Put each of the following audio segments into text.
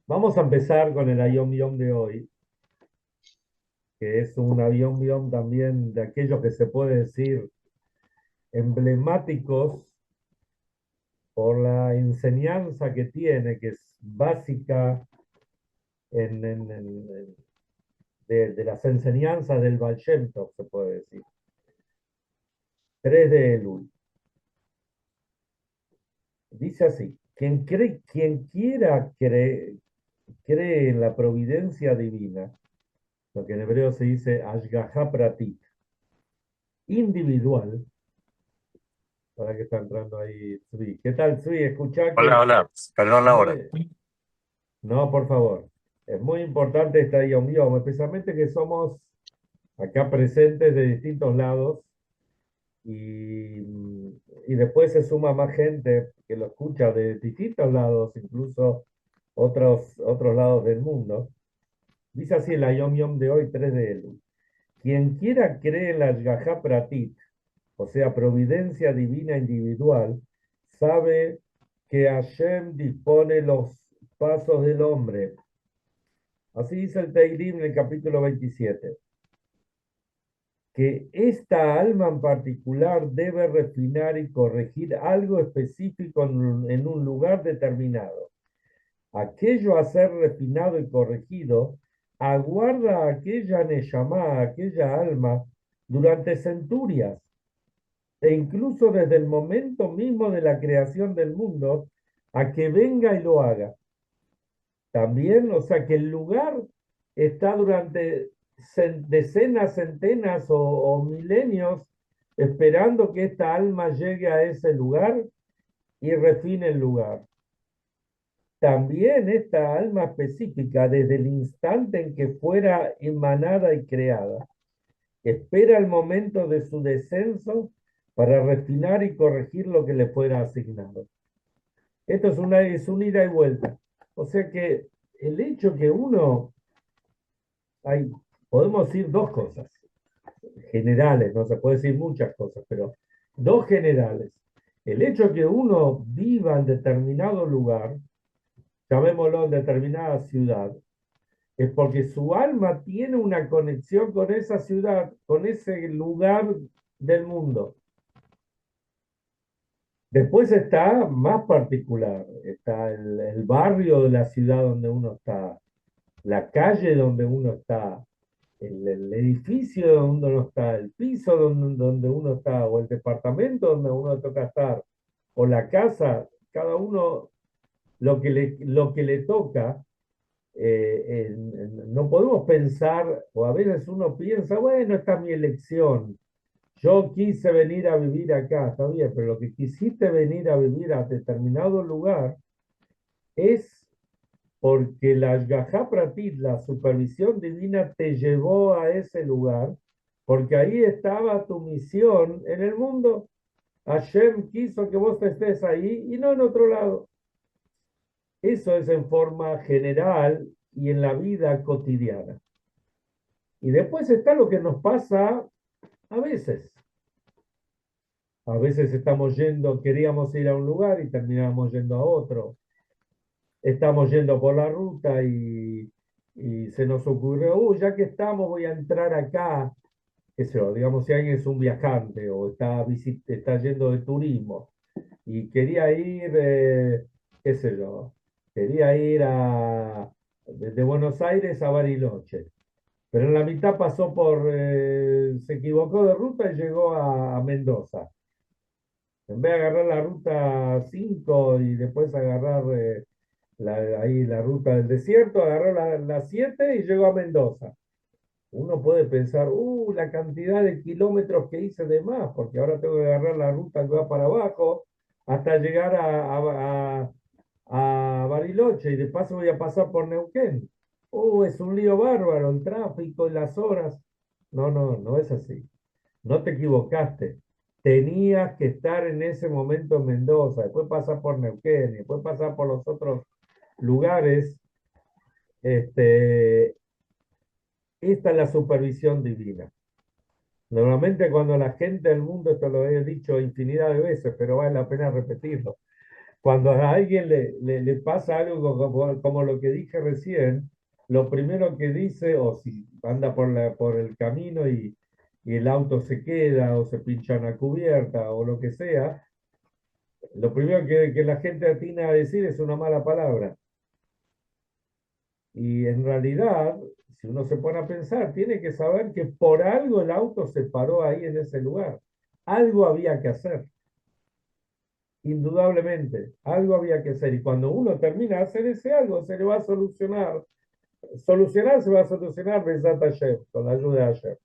Vamos a empezar con el Ayom Yom de hoy, que es un Ayom Yom también de aquellos que se puede decir emblemáticos por la enseñanza que tiene, que es básica de las enseñanzas del Baal Shem Tov, se puede decir. 3 de Elul. Dice así, quien quiera cree en la providencia divina, lo que en hebreo se dice Ashgaha Pratit, individual. Para que está entrando ahí Zvi. ¿Qué tal, Zvi? Escuchá Hola, que hola, perdón la hora. muy... No, por favor. Es muy importante esta Yom Yom, especialmente que somos acá presentes de distintos lados y, y después se suma más gente que lo escucha de distintos lados, incluso otros lados del mundo. Dice así la Yom Yom de hoy, 3 de Elul. Quien quiera creer en la Ashgaha Pratit, o sea, providencia divina individual, sabe que Hashem dispone los pasos del hombre. Así dice el Teilim en el capítulo 27, que esta alma en particular debe refinar y corregir algo específico en un lugar determinado. Aquello a ser refinado y corregido aguarda a aquella Neshama, aquella alma, durante centurias e incluso desde el momento mismo de la creación del mundo, a que venga y lo haga. También, o sea, que el lugar está durante decenas, centenas o milenios esperando que esta alma llegue a ese lugar y refine el lugar. También esta alma específica, desde el instante en que fuera emanada y creada, espera el momento de su descenso para refinar y corregir lo que le fuera asignado. Esto es un ida y vuelta. O sea que el hecho que uno, hay, podemos decir dos cosas generales, no se puede decir muchas cosas, pero dos generales. El hecho que uno viva en determinado lugar, llamémoslo en determinada ciudad, es porque su alma tiene una conexión con esa ciudad, con ese lugar del mundo. Después está más particular, está el barrio de la ciudad donde uno está, la calle donde uno está, el edificio donde uno está, el piso donde uno está, o el departamento donde uno toca estar, o la casa, cada uno lo que le toca, no podemos pensar, o a veces uno piensa, bueno, esta es mi elección, yo quise venir a vivir acá, está bien, pero lo que quisiste venir a vivir a determinado lugar es porque la Ashgaha Pratit, la supervisión divina, te llevó a ese lugar, porque ahí estaba tu misión en el mundo. Hashem quiso que vos estés ahí y no en otro lado. Eso es en forma general y en la vida cotidiana. Y después está lo que nos pasa a veces. A veces estamos yendo, queríamos ir a un lugar y terminamos yendo a otro. Estamos yendo por la ruta y se nos ocurrió, ya que estamos, voy a entrar acá, qué sé yo, digamos, si alguien es un viajante o está yendo de turismo y quería ir, qué sé yo, quería ir desde Buenos Aires a Bariloche, pero en la mitad pasó se equivocó de ruta y llegó a Mendoza. En vez de agarrar la ruta 5 y después agarrar ahí la ruta del desierto, agarró la 7 y llegó a Mendoza. Uno puede pensar, la cantidad de kilómetros que hice de más, porque ahora tengo que agarrar la ruta que va para abajo hasta llegar a Bariloche y de paso voy a pasar por Neuquén. Es un lío bárbaro, el tráfico y las horas. No, no, no es así. No te equivocaste. Tenías que estar en ese momento en Mendoza, después pasar por Neuquén, después pasar por los otros lugares. Este, esta es la supervisión divina. Normalmente cuando la gente del mundo, esto lo he dicho infinidad de veces, pero vale la pena repetirlo. cuando a alguien le pasa algo como lo que dije recién, lo primero que dice, o si anda por el camino y el auto se queda o se pincha una cubierta o lo que sea, lo primero que la gente atina a decir es una mala palabra. Y en realidad, si uno se pone a pensar, tiene que saber que por algo el auto se paró ahí en ese lugar. Algo había que hacer, indudablemente, algo había que hacer. Y cuando uno termina de hacer ese algo, se le va a solucionar. Solucionar se va a solucionar Besat Hashem, con la ayuda de Hashem.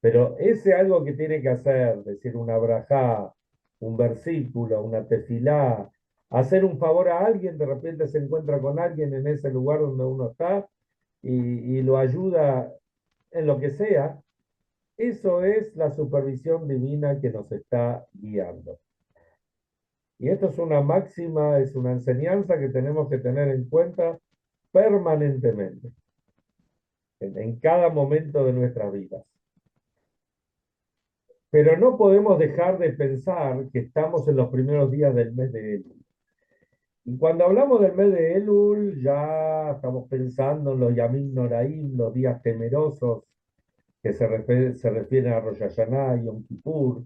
Pero ese algo que tiene que hacer, decir una brajá, un versículo, una tefilá, hacer un favor a alguien, de repente se encuentra con alguien en ese lugar donde uno está y lo ayuda en lo que sea, eso es la supervisión divina que nos está guiando. Y esto es una máxima, es una enseñanza que tenemos que tener en cuenta permanentemente, en cada momento de nuestras vidas. Pero no podemos dejar de pensar que estamos en los primeros días del mes de Elul. Y cuando hablamos del mes de Elul, ya estamos pensando en los Yamim Noraim, los días temerosos, que se refieren a Rosh Hashanah y Yom Kippur,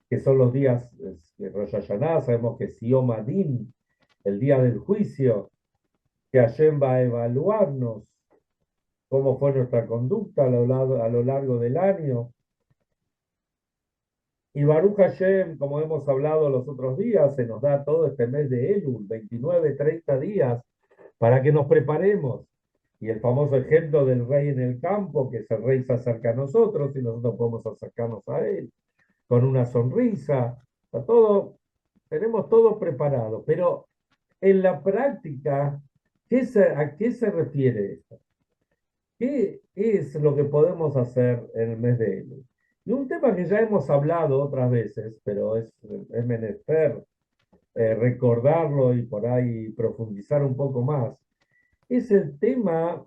que son los días de Rosh Hashanah, sabemos que es Yom Adin, el día del juicio, que Hashem va a evaluarnos cómo fue nuestra conducta a lo largo del año. Y Baruch Hashem, como hemos hablado los otros días, se nos da todo este mes de Elul, 29, 30 días, para que nos preparemos. Y el famoso ejemplo del rey en el campo, que es el rey se acerca a nosotros y nosotros podemos acercarnos a él con una sonrisa. Está todo, tenemos todo preparado, pero en la práctica, ¿a qué se refiere esto? ¿Qué es lo que podemos hacer en el mes de Elul? Y un tema que ya hemos hablado otras veces, pero es menester recordarlo y por ahí profundizar un poco más, es el tema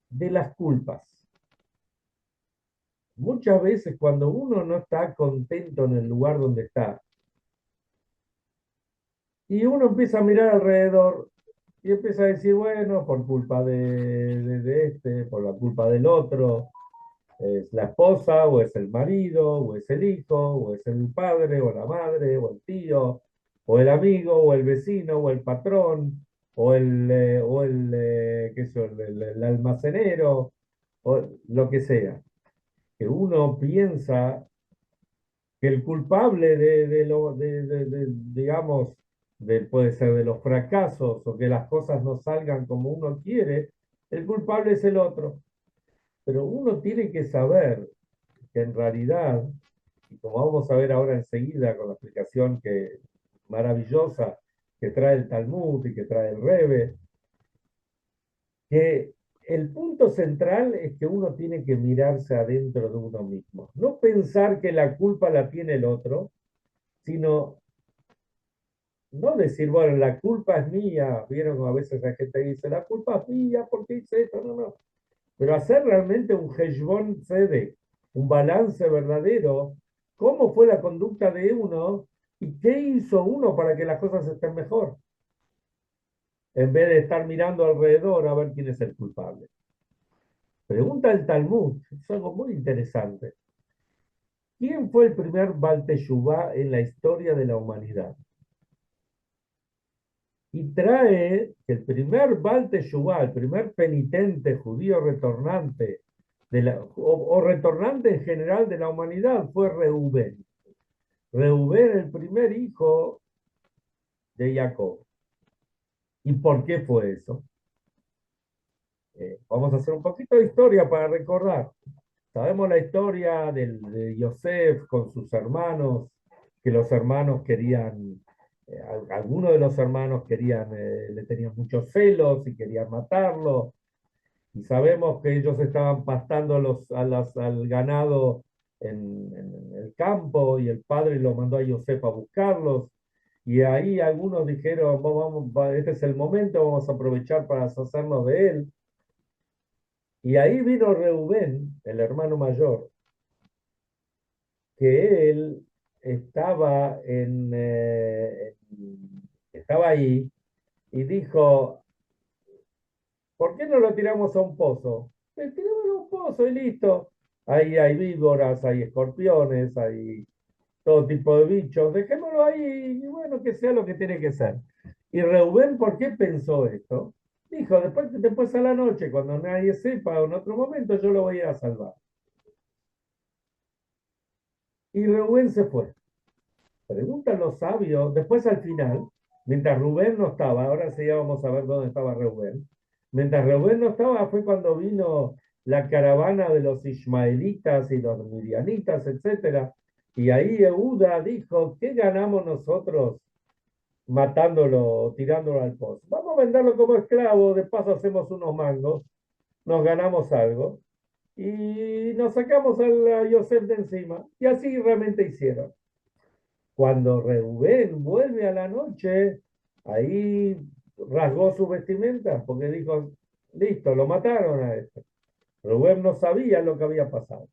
de las culpas. Muchas veces cuando uno no está contento en el lugar donde está, y uno empieza a mirar alrededor y empieza a decir, bueno, por culpa de este, por la culpa del otro, es la esposa, o es el marido, o es el hijo, o es el padre, o la madre, o el tío, o el amigo, o el vecino, o el patrón, qué sé yo, el almacenero, o lo que sea. Que uno piensa que el culpable digamos, puede ser de los fracasos o que las cosas no salgan como uno quiere, el culpable es el otro. Pero uno tiene que saber que en realidad, y como vamos a ver ahora enseguida con la explicación maravillosa que trae el Talmud y que trae el Rebe, que el punto central es que uno tiene que mirarse adentro de uno mismo. No pensar que la culpa la tiene el otro, sino no decir, bueno, la culpa es mía. Vieron como a veces la gente dice, la culpa es mía, ¿por qué hice esto? No, no. Pero hacer realmente un Heshbon Tzedek, un balance verdadero, cómo fue la conducta de uno y qué hizo uno para que las cosas estén mejor, en vez de estar mirando alrededor a ver quién es el culpable. Pregunta el Talmud, es algo muy interesante. ¿Quién fue el primer Baal Teshuvá en la historia de la humanidad? Y trae que el primer Baal Teshuvá, el primer penitente judío retornante, o retornante en general de la humanidad, fue Reubén. Reubén, el primer hijo de Jacob. ¿Y por qué fue eso? Vamos a hacer un poquito de historia para recordar. Sabemos la historia de Yosef con sus hermanos, que los hermanos querían, algunos de los hermanos querían, le tenían muchos celos y querían matarlo. Y sabemos que ellos estaban pastando al ganado en el campo y el padre lo mandó a Yosef a buscarlos. Y ahí algunos dijeron, este es el momento, vamos a aprovechar para deshacernos de él. Y ahí vino Reubén, el hermano mayor, que él estaba estaba ahí y dijo, ¿por qué no lo tiramos a un pozo? Tiramos a un pozo y listo. Ahí hay víboras, hay escorpiones, hay todo tipo de bichos. Dejémoslo ahí y bueno, que sea lo que tiene que ser. Y Reubén, ¿por qué pensó esto? Dijo, después a la noche, cuando nadie sepa o en otro momento, yo lo voy a salvar. Y Reubén se fue. Preguntan los sabios, después al final, mientras Rubén no estaba, ahora sí ya vamos a ver dónde estaba Rubén. Mientras Rubén no estaba, fue cuando vino la caravana de los ismaelitas y los midianitas, etcétera. Y ahí Ehuda dijo, ¿qué ganamos nosotros matándolo, tirándolo al pozo? Vamos a venderlo como esclavo, de paso hacemos unos mangos, nos ganamos algo y nos sacamos a Yosef de encima. Y así realmente hicieron. Cuando Reubén vuelve a la noche, ahí rasgó su vestimenta porque dijo, listo, lo mataron a este. Reubén no sabía lo que había pasado.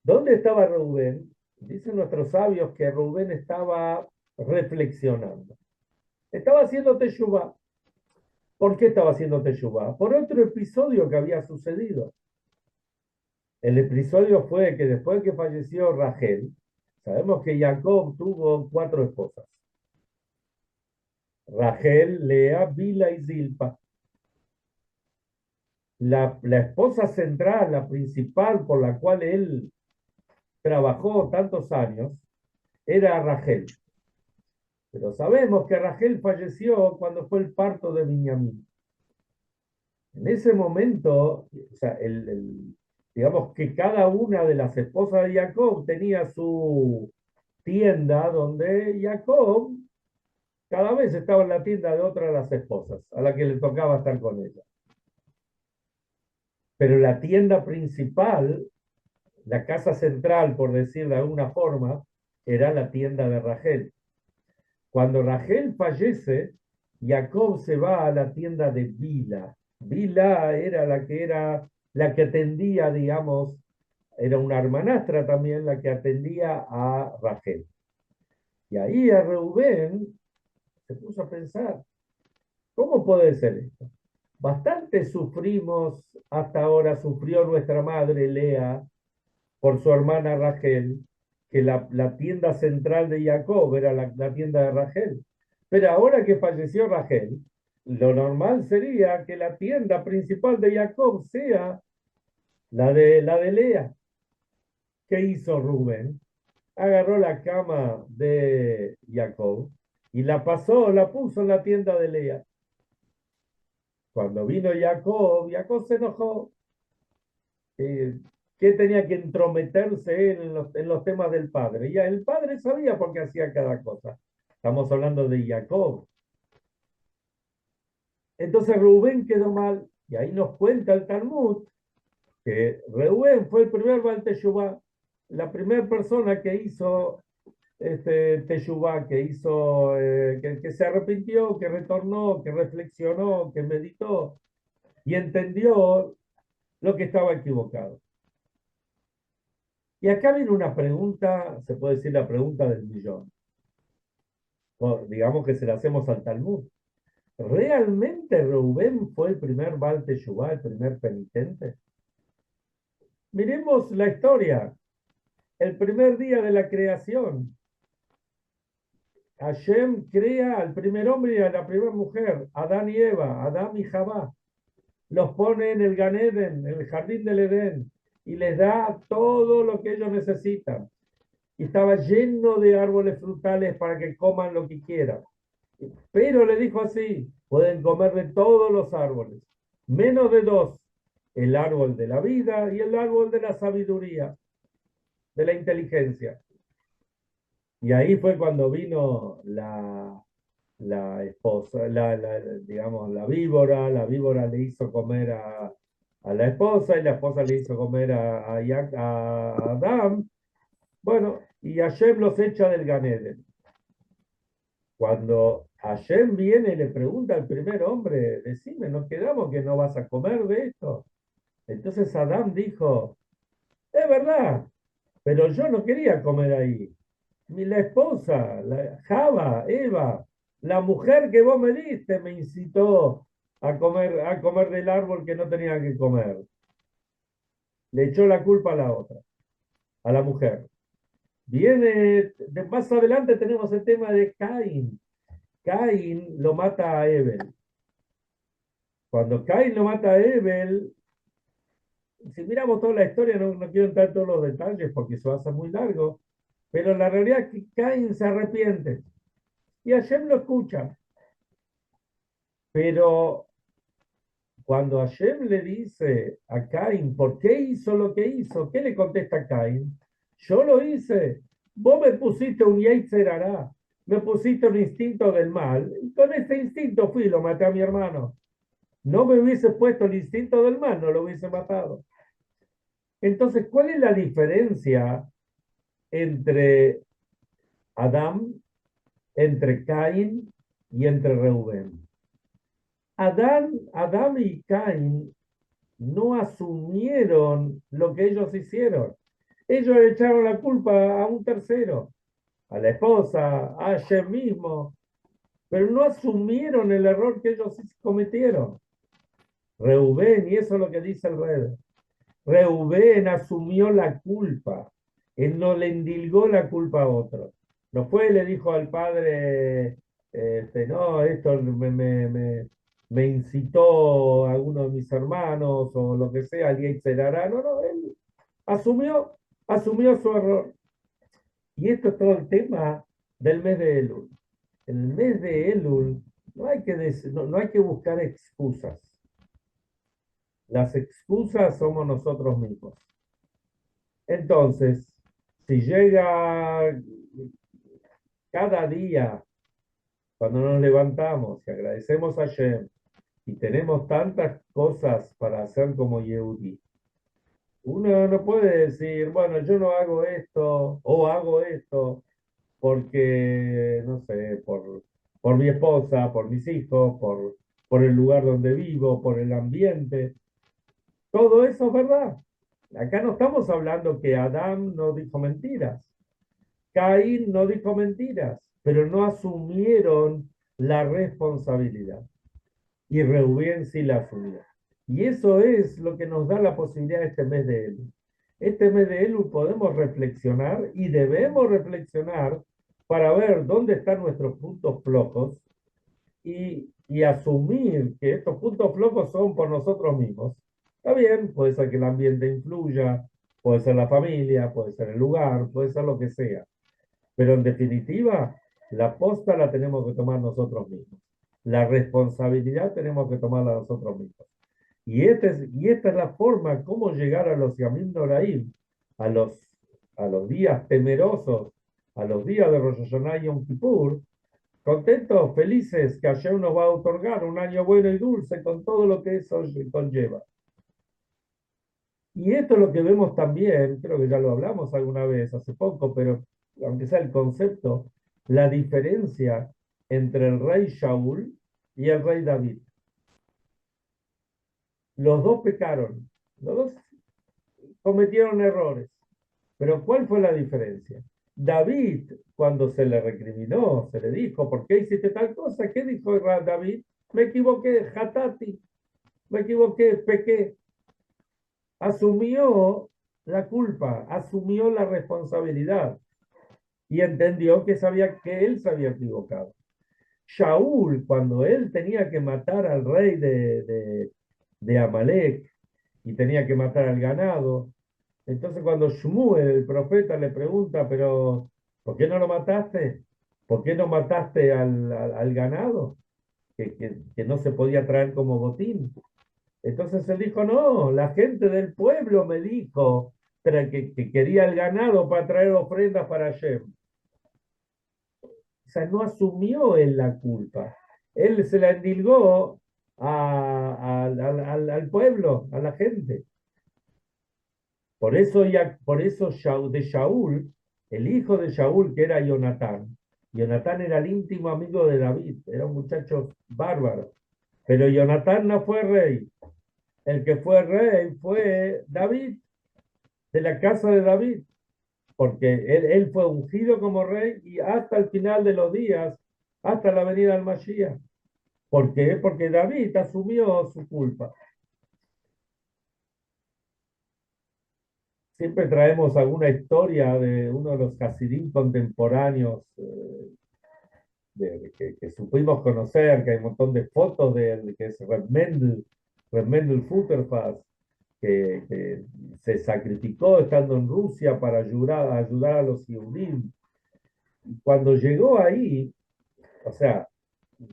¿Dónde estaba Reubén? Dicen nuestros sabios que Reubén estaba reflexionando. Estaba haciendo teshuvá. ¿Por qué estaba haciendo teshuvá? Por otro episodio que había sucedido. El episodio fue que después que falleció Rachel, sabemos que Jacob tuvo 4 esposas. Rachel, Lea, Bila y Zilpa. La esposa central, la principal por la cual él trabajó tantos años, era Rachel. Pero sabemos que Rachel falleció cuando fue el parto de Benjamín. En ese momento, o sea, digamos que cada una de las esposas de Jacob tenía su tienda donde Jacob cada vez estaba en la tienda de otra de las esposas, a la que le tocaba estar con ella. Pero la tienda principal, la casa central, por decir de alguna forma, era la tienda de Rachel. Cuando Rachel fallece, Jacob se va a la tienda de Bila. Bila era la que atendía, digamos, era una hermanastra también la que atendía a Rachel. Y ahí a Reubén se puso a pensar, ¿cómo puede ser esto? Bastante sufrimos hasta ahora, sufrió nuestra madre Lea por su hermana Rachel, que la tienda central de Jacob era la tienda de Rachel. Pero ahora que falleció Rachel, lo normal sería que la tienda principal de Jacob sea la de Lea. ¿Qué hizo Rubén? Agarró la cama de Jacob y la puso en la tienda de Lea. Cuando vino Jacob, Jacob se enojó. eh, que tenía que entrometerse en los temas del padre. Ya el padre sabía por qué hacía cada cosa. Estamos hablando de Jacob. Entonces Rubén quedó mal, y ahí nos cuenta el Talmud que Rubén fue el primer Baal Teshuvá, la primera persona que hizo Teshuvá, que se arrepintió, que retornó, que reflexionó, que meditó y entendió lo que estaba equivocado. Y acá viene una pregunta, se puede decir la pregunta del millón. O digamos que se la hacemos al Talmud. ¿Realmente Reubén fue el primer Baal Teshuvá, el primer penitente? Miremos la historia. El primer día de la creación, Hashem crea al primer hombre y a la primera mujer, Adán y Eva, Adán y Javá. Los pone en el Gan Eden, en el jardín del Edén, y les da todo lo que ellos necesitan. Y estaba lleno de árboles frutales para que coman lo que quieran. Pero le dijo así, pueden comer de todos los árboles, menos de dos, el árbol de la vida y el árbol de la sabiduría, de la inteligencia. Y ahí fue cuando vino la esposa, digamos, la víbora le hizo comer a la esposa y la esposa le hizo comer a Adán. Bueno, y Hashem los echa del Gan Eden. Cuando Hashem viene y le pregunta al primer hombre, decime, ¿nos quedamos que no vas a comer de esto? Entonces Adán dijo, es verdad, pero yo no quería comer ahí. La esposa, Java, Eva, la mujer que vos me diste me incitó a comer del árbol que no tenía que comer. Le echó la culpa a la otra, a la mujer. Más adelante tenemos el tema de Caín. Caín lo mata a Abel. Cuando Caín lo mata a Abel, si miramos toda la historia, no quiero entrar en todos los detalles porque eso va a ser muy largo, pero la realidad es que Caín se arrepiente y Hashem lo escucha. Pero cuando Hashem le dice a Caín, ¿por qué hizo lo que hizo? ¿Qué le contesta Caín? Yo lo hice. Vos me pusiste un Yetzer Hará, me pusiste un instinto del mal, y con ese instinto fui y lo maté a mi hermano. No me hubiese puesto el instinto del mal, no lo hubiese matado. Entonces, ¿cuál es la diferencia entre Adán, entre Caín y entre Reubén? Adán y Caín no asumieron lo que ellos hicieron. Ellos le echaron la culpa a un tercero, a la esposa, a ellos mismo, pero no asumieron el error que ellos cometieron. Reubén, y eso es lo que dice el rey. Reubén asumió la culpa. Él no le endilgó la culpa a otro. No fue y le dijo al padre, no, esto me incitó a uno de mis hermanos o lo que sea, alguien se dará. No, no, él asumió, asumió su error. Y esto es todo el tema del mes de Elul. En el mes de Elul no hay que buscar excusas. Las excusas somos nosotros mismos. Entonces, si llega cada día, cuando nos levantamos y agradecemos a Shem y tenemos tantas cosas para hacer como Yehudi, uno no puede decir, bueno, yo no hago esto o hago esto porque, no sé, por mi esposa, por mis hijos, por el lugar donde vivo, por el ambiente. Todo eso es verdad. Acá no estamos hablando que Adán no dijo mentiras. Caín no dijo mentiras, pero no asumieron la responsabilidad. Y Reubén sí la asumió. Y eso es lo que nos da la posibilidad este mes de Elul. Este mes de Elul podemos reflexionar y debemos reflexionar para ver dónde están nuestros puntos flojos y asumir que estos puntos flojos son por nosotros mismos. Está bien, puede ser que el ambiente influya, puede ser la familia, puede ser el lugar, puede ser lo que sea. Pero en definitiva, la posta la tenemos que tomar nosotros mismos. La responsabilidad tenemos que tomarla nosotros mismos. Y esta es la forma como llegar a los Yamim Noraim, a los, a los días temerosos, a los días de Rosh Hashanah y Yom Kippur, contentos, felices, que Hashem nos va a otorgar un año bueno y dulce con todo lo que eso conlleva. Y esto es lo que vemos también, creo que ya lo hablamos alguna vez hace poco, pero aunque sea el concepto, la diferencia entre el rey Shaul y el rey David. Los dos pecaron, los dos cometieron errores, pero ¿cuál fue la diferencia? David, cuando se le recriminó, se le dijo, ¿por qué hiciste tal cosa? ¿Qué dijo David? Me equivoqué, Hatati, me equivoqué, pequé. Asumió la culpa, asumió la responsabilidad y entendió que él se había equivocado. Shaul, cuando él tenía que matar al rey de Amalek y tenía que matar al ganado, entonces cuando Shmuel, el profeta, le pregunta, pero ¿por qué no lo mataste? ¿Por qué no mataste al ganado? Que no se podía traer como botín. Entonces él dijo, no, la gente del pueblo me dijo que quería el ganado para traer ofrendas para Hashem. O sea, no asumió él la culpa. Él se la endilgó al pueblo, a la gente. Por eso de Shaul, el hijo de Shaul, que era Jonatán, Jonatán era el íntimo amigo de David, era un muchacho bárbaro. Pero Jonatán no fue rey. El que fue rey fue David, de la casa de David, porque él fue ungido como rey y hasta el final de los días hasta la venida del Mashiach. ¿Por qué? Porque David asumió su culpa. Siempre traemos alguna historia de uno de los Hasidim contemporáneos que supimos conocer, que hay un montón de fotos de él, que es Reb Mendel Futterfass, que se sacrificó estando en Rusia para ayudar a los Yehudim. Cuando llegó ahí, o sea,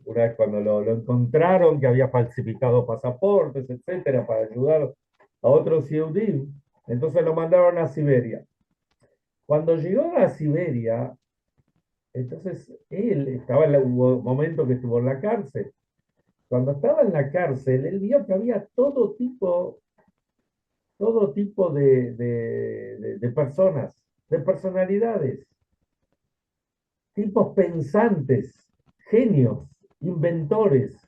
una vez cuando lo encontraron, que había falsificado pasaportes, etcétera, para ayudar a otros Yehudim, entonces lo mandaron a Siberia. Cuando llegó a Siberia, entonces él estaba en hubo momento que estuvo en la cárcel. Cuando estaba en la cárcel, él vio que había todo tipo de personas, de personalidades, tipos pensantes, genios, inventores.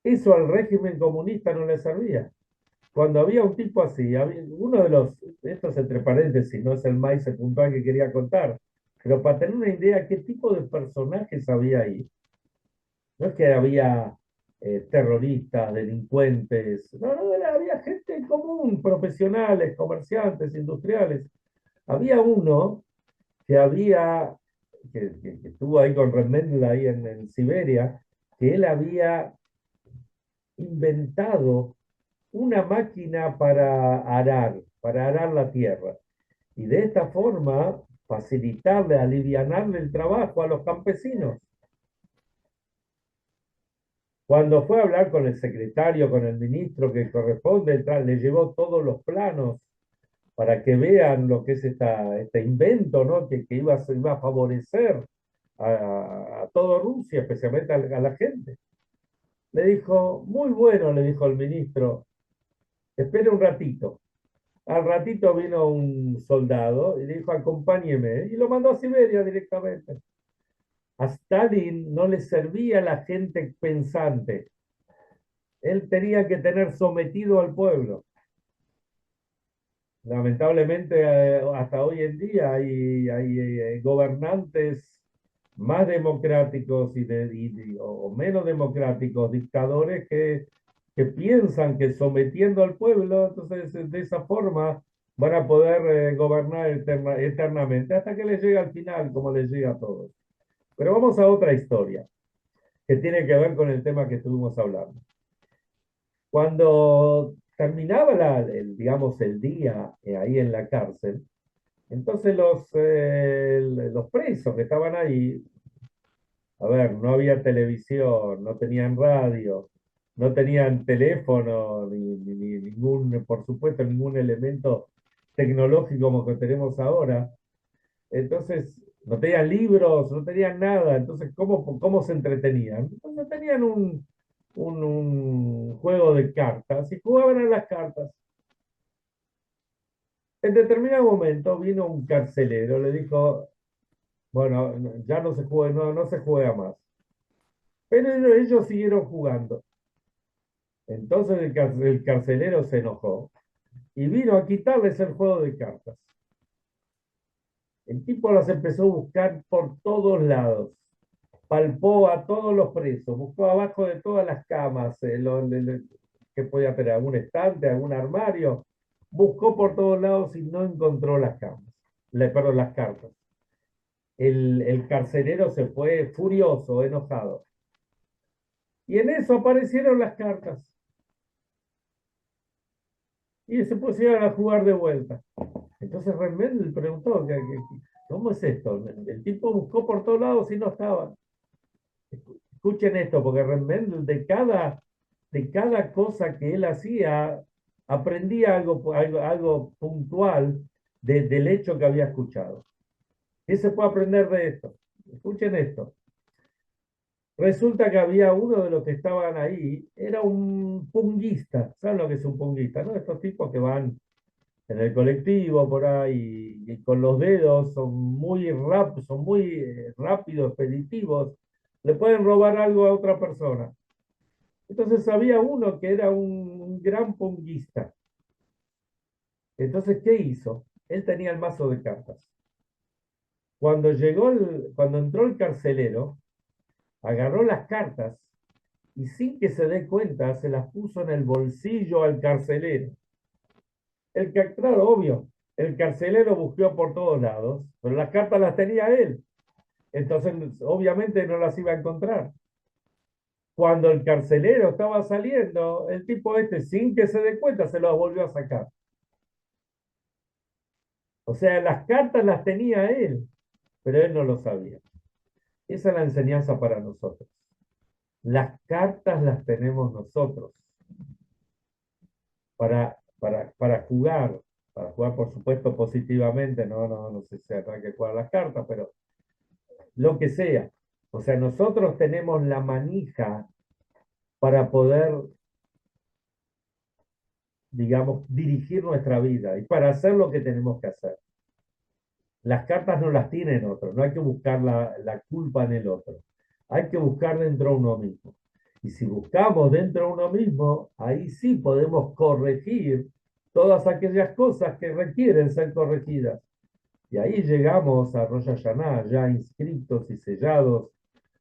Eso al régimen comunista no le servía. Cuando había un tipo así, uno de los, esto es entre paréntesis, no es el maíz puntual que quería contar, pero para tener una idea qué tipo de personajes había ahí, no es que había terroristas, delincuentes, no, no, había gente común, profesionales, comerciantes, industriales. Había uno que había, que estuvo ahí con Remendel ahí en Siberia, que él había inventado una máquina para arar la tierra. Y de esta forma facilitarle, alivianarle el trabajo a los campesinos. Cuando fue a hablar con el secretario, con el ministro que corresponde, le llevó todos los planos para que vean lo que es este invento, ¿no? Que iba a favorecer a toda Rusia, especialmente a la gente. Le dijo, muy bueno, le dijo el ministro, espere un ratito. Al ratito vino un soldado y le dijo, acompáñeme, y lo mandó a Siberia directamente. A Stalin no le servía la gente pensante. Él tenía que tener sometido al pueblo. Lamentablemente, hasta hoy en día hay gobernantes más democráticos o menos democráticos, dictadores que piensan que sometiendo al pueblo, entonces de esa forma van a poder gobernar eternamente, hasta que les llegue al final, como les llega a todos. Pero vamos a otra historia que tiene que ver con el tema que estuvimos hablando. Cuando terminaba digamos, el día ahí en la cárcel, entonces los presos que estaban ahí, a ver, no había televisión, no tenían radio, no tenían teléfono, ni ningún, por supuesto, ningún elemento tecnológico como que tenemos ahora. Entonces, no tenían libros, no tenían nada. Entonces, ¿cómo se entretenían? Entonces, tenían un juego de cartas y jugaban a las cartas. En determinado momento vino un carcelero, le dijo, bueno, ya no se juega, no se juega más. Pero ellos siguieron jugando. Entonces el carcelero se enojó y vino a quitarles el juego de cartas. El tipo las empezó a buscar por todos lados. Palpó a todos los presos, buscó abajo de todas las camas, que podía tener algún estante, algún armario. Buscó por todos lados y no encontró las camas, perdón, las cartas. El carcelero se fue furioso, enojado. Y en eso aparecieron las cartas. Y se pusieron a jugar de vuelta. Entonces realmente le preguntó, ¿cómo es esto? El tipo buscó por todos lados y no estaba. Escuchen esto, porque realmente de cada cosa que él hacía, aprendía algo puntual del hecho que había escuchado. ¿Qué se puede aprender de esto? Escuchen esto. Resulta que había uno de los que estaban ahí, era un punguista. ¿Saben lo que es un punguista? ¿No? Estos tipos que van en el colectivo por ahí y con los dedos son muy rápidos, expeditivos, le pueden robar algo a otra persona. Entonces había uno que era un gran punguista. Entonces, ¿qué hizo? Él tenía el mazo de cartas. Cuando entró el carcelero, agarró las cartas y sin que se dé cuenta se las puso en el bolsillo al carcelero. Claro, obvio, el carcelero buscó por todos lados, pero las cartas las tenía él. Entonces, obviamente no las iba a encontrar. Cuando el carcelero estaba saliendo, el tipo este, sin que se dé cuenta, se las volvió a sacar. O sea, las cartas las tenía él, pero él no lo sabía. Esa es la enseñanza para nosotros. Las cartas las tenemos nosotros para jugar, por supuesto, positivamente. No sé si habrá que jugar las cartas, pero lo que sea. O sea, nosotros tenemos la manija para poder, digamos, dirigir nuestra vida y para hacer lo que tenemos que hacer. Las cartas no las tienen otro, no hay que buscar la culpa en el otro. Hay que buscar dentro de uno mismo. Y si buscamos dentro de uno mismo, ahí sí podemos corregir todas aquellas cosas que requieren ser corregidas. Y ahí llegamos a Rosh Hashanah, ya inscritos y sellados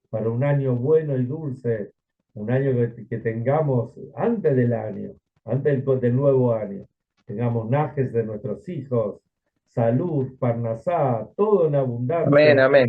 para un año bueno y dulce, un año que tengamos antes del año, del nuevo año, tengamos najes de nuestros hijos, salud, parnasá, todo en Amén, abundancia. amén.